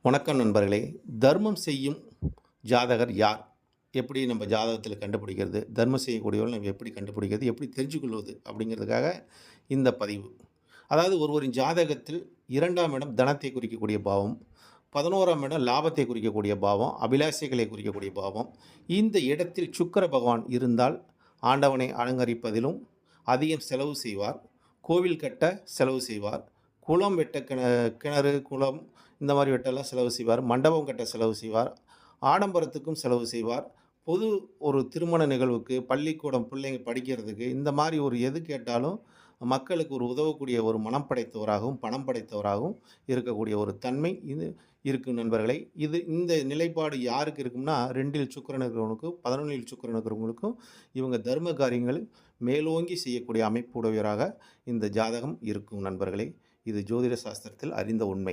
வணக்கம் நண்பர்களே. தர்மம் செய்யும் ஜாதகர் யார்? எப்படி நம்ம ஜாதகத்தில் கண்டுபிடிக்கிறது? தர்மம் செய்யக்கூடியவர்கள் நம்ம எப்படி கண்டுபிடிக்கிறது? எப்படி தெரிஞ்சுக்கொள்வது? அப்படிங்கிறதுக்காக இந்த பதிவு. அதாவது ஒருவரின் ஜாதகத்தில் 2ஆம் இடம் தனத்தை குறிக்கக்கூடிய பாவம், 11ஆம் இடம் லாபத்தை குறிக்கக்கூடிய பாவம், அபிலாஷைகளை குறிக்கக்கூடிய பாவம். இந்த இடத்தில் சுக்கிர பகவான் இருந்தால் ஆண்டவனை அலங்கரிப்பதிலும் அதிகம் செலவு செய்வார். கோவில் கட்ட செலவு செய்வார். குளம் வெட்ட கிணறு, குளம் இந்த மாதிரி வெட்டெல்லாம் செலவு செய்வார். மண்டபம் கட்ட செலவு செய்வார். ஆடம்பரத்துக்கும் செலவு செய்வார். பொது ஒரு திருமண நிகழ்வுக்கு, பள்ளிக்கூடம் பிள்ளைங்க படிக்கிறதுக்கு, இந்த மாதிரி ஒரு எது கேட்டாலும் மக்களுக்கு ஒரு உதவக்கூடிய ஒரு மனம் படைத்தவராகவும், பணம் படைத்தவராகவும் இருக்கக்கூடிய ஒரு தன்மை இது இருக்கும் நண்பர்களே. இந்த நிலைப்பாடு யாருக்கு இருக்கும்னா 2இல் சுக்கிரன் இருக்கிறவனுக்கும், 11இல் சுக்கிரன் இருக்கிறவங்களுக்கும் இவங்க தர்ம காரியங்கள் மேலோங்கி செய்யக்கூடிய அமைப்பு உடையவராக இந்த ஜாதகம் இருக்கும் நண்பர்களே. இது ஜோதிட சாஸ்திரத்தில் அறிந்த உண்மை.